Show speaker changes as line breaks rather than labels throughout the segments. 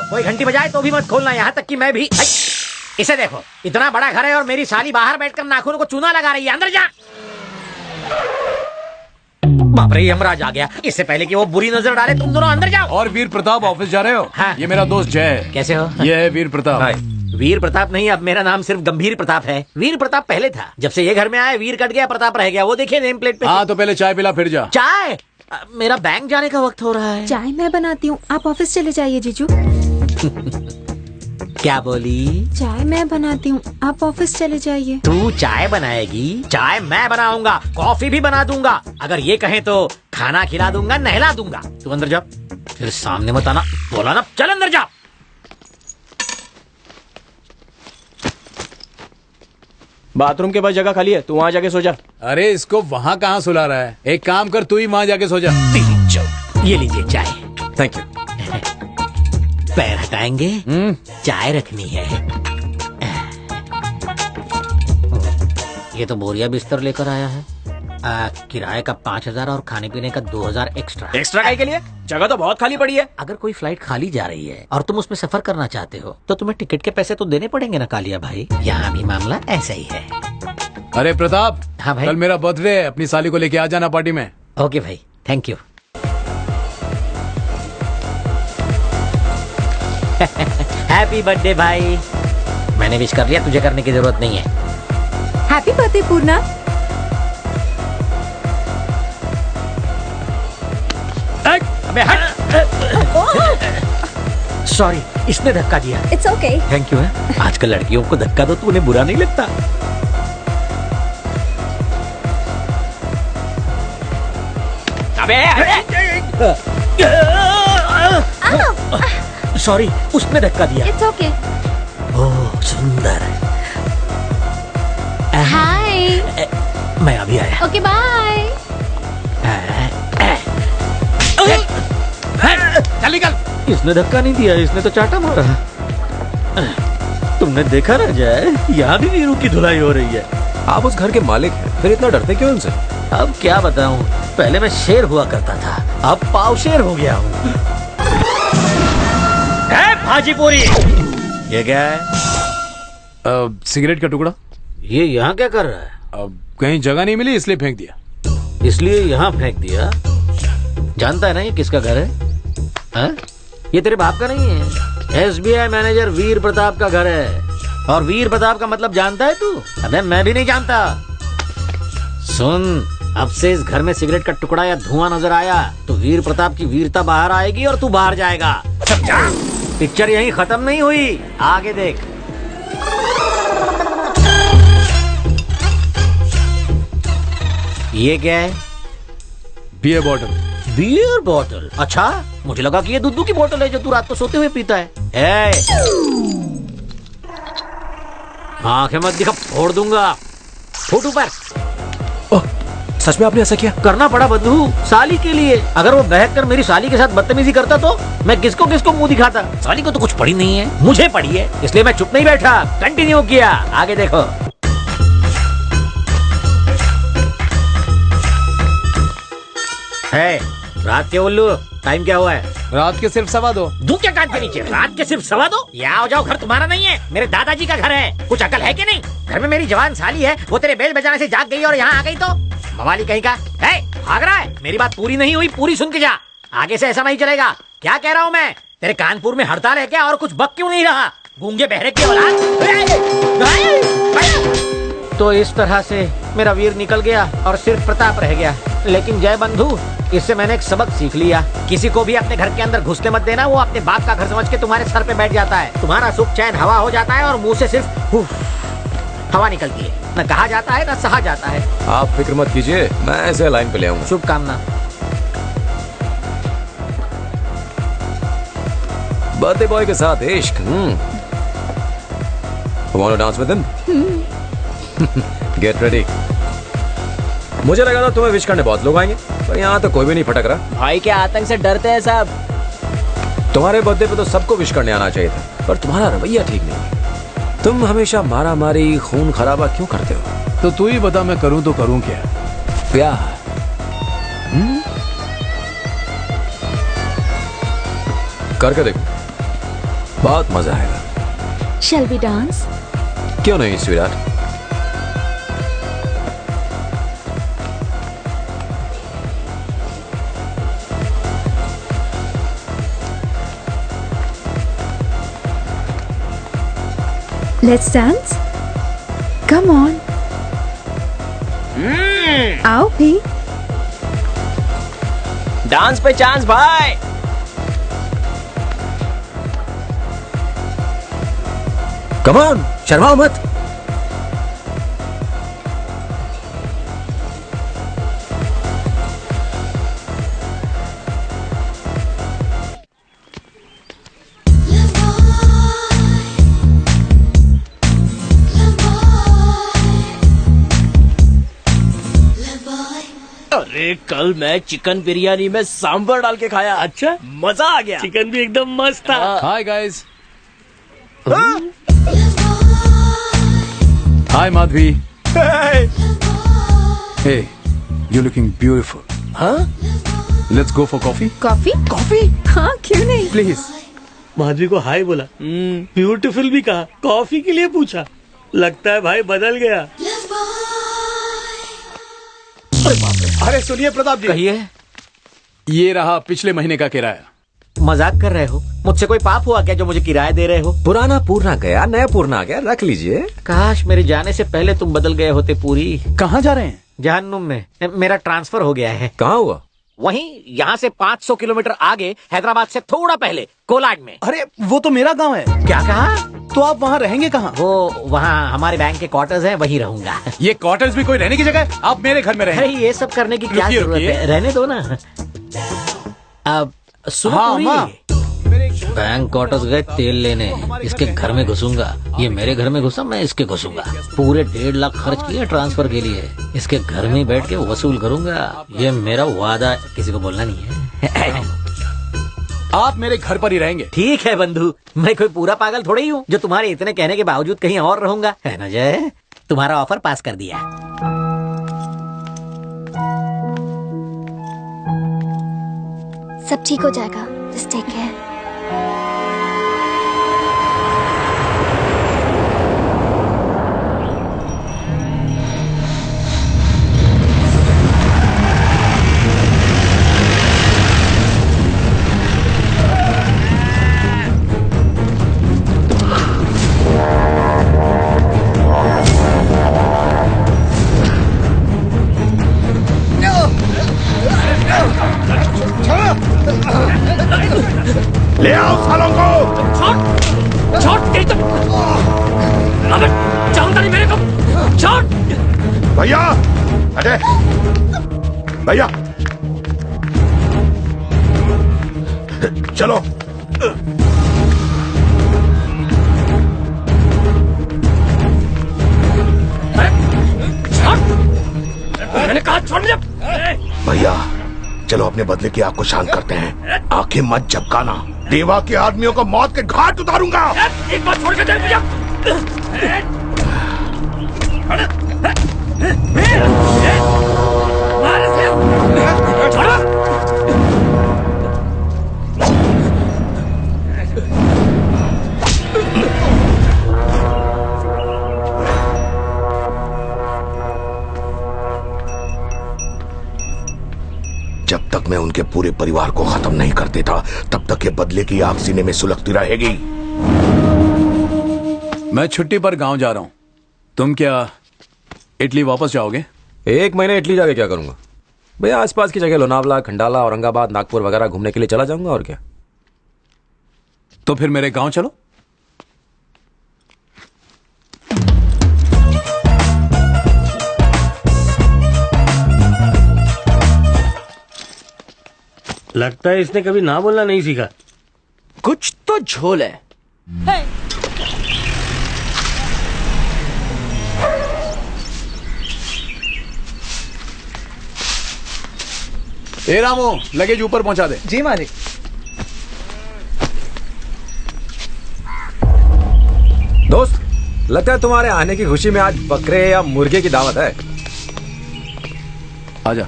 कोई घंटी बजाए तो भी मत खोलना, यहाँ तक कि मैं भी। इसे देखो, इतना बड़ा घर है और मेरी साली बाहर बैठकर नाखूनों को चूना लगा रही है। अंदर जा। बाप रे, यमराज आ गया। इससे पहले कि वो बुरी नजर डाले, तुम दोनों अंदर जाओ।
और वीर प्रताप ऑफिस जा रहे हो?
हाँ।
ये मेरा दोस्त जय है।
कैसे हो?
ये है वीर प्रताप।
वीर प्रताप नहीं, अब मेरा नाम सिर्फ गंभीर प्रताप है। वीर प्रताप पहले था, जब से ये घर में आए वीर कट गया, प्रताप रह गया। वो देखिए नेम प्लेट पे।
हाँ तो पहले चाय पिला फिर जा।
चाय? मेरा बैंक जाने का वक्त हो रहा है।
चाय मैं बनाती हूँ, आप ऑफिस चले जाइए जीजू।
क्या बोली?
चाय मैं बनाती हूँ, आप ऑफिस चले जाइए।
तू चाय बनाएगी? चाय मैं बनाऊंगा, कॉफी भी बना दूंगा। अगर ये कहें तो खाना खिला दूंगा, नहला दूंगा। तू अंदर जा, फिर सामने मत आना। बोला ना, चल अंदर जा।
बाथरूम के पास जगह खाली है, तू वहाँ जाके सो जा।
अरे इसको वहाँ कहाँ सुला रहा है? एक काम कर, तू ही वहाँ जाके सो जा।
ये लीजिए चाय।
Thank you.
पैर हटाएंगे, चाय रखनी है। ये तो बोरिया बिस्तर लेकर आया है। किराए का 5,000 और खाने पीने का 2,000 एक्स्ट्रा।
एक्स्ट्रा काय के लिए? जगह तो बहुत खाली पड़ी है।
अगर कोई फ्लाइट खाली जा रही है और तुम उसमें सफर करना चाहते हो तो तुम्हें टिकट के पैसे तो देने पड़ेंगे ना कालिया भाई। यहाँ भी मामला ऐसा ही है।
अरे प्रताप,
हाँ भाई।
कल मेरा बर्थडे है, अपनी साली को लेके आ जाना पार्टी में।
ओके भाई, थैंक यू। हैप्पी बर्थडे भाई। मैंने विश कर लिया, तुझे करने की जरूरत नहीं है।
हैप्पी बर्थडे पूर्णा।
अबे हट। सॉरी, इसने धक्का दिया।
It's okay.
थैंक यू है। आजकल लड़कियों को धक्का दो तो उन्हें बुरा नहीं लगता। अबे सॉरी, उसने धक्का दिया।
It's okay.
ओह सुंदर।
हाय।
मैं अभी आया।
Okay bye.
चल निकल। इसने धक्का नहीं दिया, इसने तो चाटा मारा। तुमने देखा ना जय, यहाँ भी वीरू की धुलाई हो रही है।
आप उस घर के मालिक हैं, फिर इतना डरते क्यों उनसे?
अब क्या बताऊं, पहले मैं शेर हुआ करता था, अब पाव शेर हो गया हूँ। भाजी पूरी। ये क्या है?
सिगरेट का टुकड़ा।
ये यहाँ क्या कर रहा है?
कहीं जगह नहीं मिली इसलिए फेंक दिया।
इसलिए यहाँ फेंक दिया? जानता है ना ये किसका घर है? हा? ये तेरे बाप का नहीं है। SBI मैनेजर वीर प्रताप का घर है। और वीर प्रताप का मतलब जानता है तू? अबे मैं भी नहीं जानता। सुन, अब से इस घर में सिगरेट का टुकड़ा या धुआं नजर आया तो वीर प्रताप की वीरता बाहर आएगी और तू बाहर जाएगा। समझा? पिक्चर यहीं खत्म नहीं हुई, आगे देख। ये क्या है?
Beer bottle.
Beer bottle? अच्छा, मुझे लगा कि ये दूध की बोतल है जो तू रात को सोते हुए पीता है। आंखें मत दिखा, फोड़ दूंगा। फुट ऊपर।
सच में आपने ऐसा किया?
करना पड़ा बंधु, साली के लिए। अगर वो बहक कर मेरी साली के साथ बदतमीजी करता तो मैं किसको किसको मुंह दिखाता। साली को तो कुछ पड़ी नहीं है, मुझे पड़ी है, इसलिए मैं चुप नहीं बैठा, कंटिन्यू किया। आगे देखो। है रात के उल्लू, टाइम क्या हुआ है?
रात के सिर्फ 2:15।
दू क्या कान के नीचे? रात के सिर्फ 2:15? ये आओ जाओ घर तुम्हारा नहीं है, मेरे दादाजी का घर है। कुछ अकल है कि नहीं? घर में मेरी जवान साली है, वो तेरे बेल बजाने से जाग गई और यहाँ आ गई तो मवाली कहीं का है? भाग रहा है? मेरी बात पूरी नहीं हुई, पूरी सुन के जा। आगे से ऐसा नहीं चलेगा। क्या कह रहा हूँ मैं? तेरे कानपुर में हड़ताल है क्या? और कुछ बक क्यों नहीं रहा? गूंगे बहरे की औलाद। तो इस तरह से मेरा वीर निकल गया और सिर्फ प्रताप रह गया। लेकिन जय बंधु, इससे मैंने एक सबक सीख लिया। किसी को भी अपने घर के अंदर घुसने मत देना। वो अपने बाप का घर समझ के तुम्हारे सर पे बैठ जाता है। तुम्हारा सुख चैन हवा हो जाता है और मुंह से सिर्फ हवा निकलती है। न कहा जाता है न सहा जाता है।
आप फिक्र मत कीजिए, मैं ऐसे लाइन पे ले आऊंगा।
शुभकामना।
बर्थडे बॉय के साथ इश्क। Want to dance with him? Get ready. मुझे लगा था तुम्हें विश करने बहुत लोग आएंगे, पर यहाँ तो कोई भी नहीं फटक रहा।
भाई के आतंक से डरते हैं सब।
तुम्हारे बर्थडे पे तो सबको विश करने आना चाहिए था, पर तुम्हारा रवैया ठीक नहीं। तुम हमेशा मारा मारी खून खराबा क्यों करते हो?
तो तू ही बता, मैं करूं तो करूं क्या?
प्यार। करके देखो। बहुत मजा आएगा।
Shall we dance?
क्यों नहीं sweetheart?
Let's dance. Come on. आओ भी.
डांस पे चांस भाई।
कम ऑन, शर्माओ मत।
अरे कल मैं चिकन बिरयानी में सांभर डाल के खाया। अच्छा मजा आ गया।
चिकन भी एकदम मस्त था।
Hi guys. Hi Madhavi. Hey, you're looking beautiful.
हाँ?
Let's go for coffee.
Coffee?
Coffee?
हाँ क्यों नहीं?
Please.
माधवी को हाय बोला, ब्यूटीफुल भी कहा, कॉफी के लिए पूछा। लगता है भाई बदल गया।
अरे सुनिए प्रताप जी,
कहिए।
ये रहा पिछले महीने का किराया।
मजाक कर रहे हो? मुझसे कोई पाप हुआ क्या जो मुझे किराया दे रहे हो?
पुराना पूरना गया, नया पूरना आ गया, रख लीजिए।
काश मेरे जाने से पहले तुम बदल गए होते। पूरी
कहाँ जा रहे हैं?
जहन्नुम में। मेरा ट्रांसफर हो गया है।
कहाँ हुआ?
वहीं यहाँ से 500 किलोमीटर आगे, हैदराबाद से थोड़ा पहले, कोलाड में।
अरे वो तो मेरा गांव है।
क्या कहा?
तो आप वहाँ रहेंगे कहाँ?
वो वहाँ हमारे बैंक के क्वार्टर्स हैं, वहीं रहूंगा।
ये क्वार्टर्स भी कोई रहने की जगह है? आप मेरे घर में
अरे
रहें।
ये सब करने की क्या
रुकिए,
जरूरत
रुकिए।
है? रहने दो ना। अब सुनो
हाँ,
पूरी।
माँ।
बैंक क्वार्टर्स गए तेल लेने, इसके घर में घुसूंगा। ये मेरे घर में घुसा, मैं इसके घुसूंगा। पूरे 1.5 लाख खर्च किए ट्रांसफर के लिए, इसके घर में बैठ के वसूल करूंगा। ये मेरा वादा है, किसी को बोलना नहीं है।
आप मेरे घर पर ही रहेंगे।
ठीक है बंधु, मैं कोई पूरा पागल थोड़ी ही हूँ जो तुम्हारे इतने कहने के बावजूद कहीं और रहूंगा, है ना जय? तुम्हारा ऑफर पास कर दिया।
सब ठीक हो जाएगा, जस्ट टेक केयर।
ले आओ सालों को। भैया, अरे भैया, चलो।
मैंने कहा छोड़ मुझे।
भैया चलो अपने बदले की आग को शांत करते हैं। आंखें मत झपकाना, देवा के आदमियों को मौत के घाट उतारूंगा।
एक बार छोड़ के दे मुझे।
जब तक मैं उनके पूरे परिवार को खत्म नहीं कर देता, तब तक ये बदले की आग सीने में सुलगती रहेगी।
मैं छुट्टी पर गांव जा रहा हूँ। तुम क्या इटली वापस जाओगे?
1 महीने इटली जाके क्या करूंगा भैया? आसपास की जगह लोनावला, खंडाला, औरंगाबाद, नागपुर वगैरह घूमने के लिए चला जाऊंगा, और क्या।
तो फिर मेरे गांव चलो।
लगता है इसने कभी ना बोलना नहीं सीखा।
कुछ तो झोल है।
ए रामो, लगेज ऊपर पहुंचा दे।
जी मालिक।
दोस्त, लगता है तुम्हारे आने की खुशी में आज बकरे या मुर्गे की दावत है।
आजा।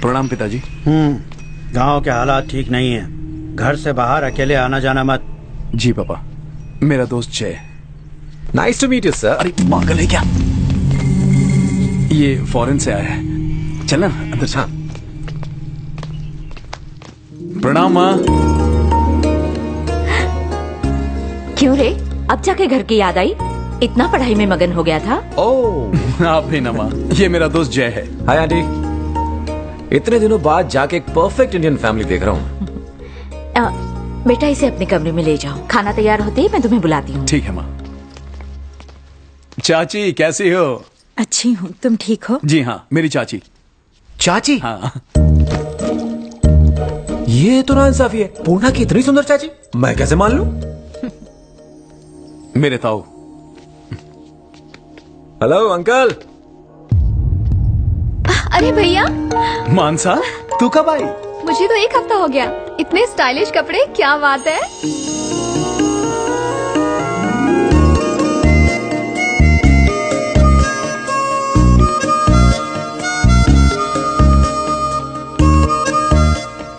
प्रणाम पिताजी।
गांव के हालात ठीक नहीं है।
घर से बाहर अकेले आना जाना मत।
जी पापा, मेरा दोस्त Jai.
Nice to meet you sir.
अरे पागल है क्या? ये फॉरेन से आया है। चलना अंदर से। प्रणाम माँ।
क्यों रे, अब जाके घर की याद आई? इतना पढ़ाई में मगन हो गया था?
ओह,
आप भी ना माँ, ये मेरा दोस्त जय है।
Hi aunty. इतने दिनों बाद जाके एक परफेक्ट इंडियन फैमिली देख रहा हूँ।
बेटा इसे अपने कमरे में ले जाओ, खाना तैयार होते ही मैं तुम्हें बुलाती हूँ।
ठीक है माँ। चाची कैसी हो?
अच्छी हूँ, तुम ठीक हो?
जी हाँ, मेरी चाची।
चाची?
हाँ।
ये तो नाइंसाफी है। पूर्णा की इतनी सुंदर चाची मैं कैसे मान लूं?
मेरे ताऊ।
Hello uncle.
अरे भैया,
मानसा, तू कब आई?
मुझे तो 1 हफ्ता हो गया। इतने स्टाइलिश कपड़े, क्या बात है।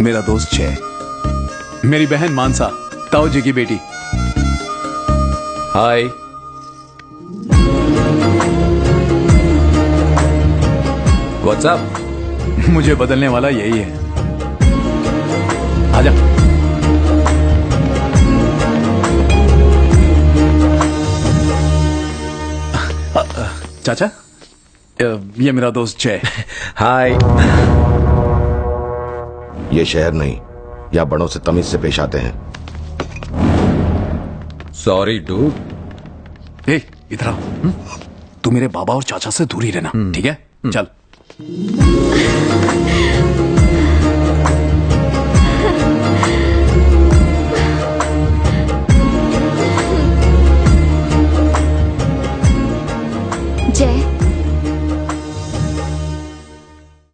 मेरा दोस्त जय, मेरी बहन मानसा, ताऊ जी की बेटी।
हाय। What's up?
मुझे बदलने वाला यही है। आजा। चाचा, ये मेरा दोस्त जय।
हाय।
ये शहर नहीं, या बड़ों से तमीज से पेश आते हैं।
Sorry dude.
ए, इधर आओ। तू मेरे बाबा और चाचा से दूर ही रहना, ठीक है? चल।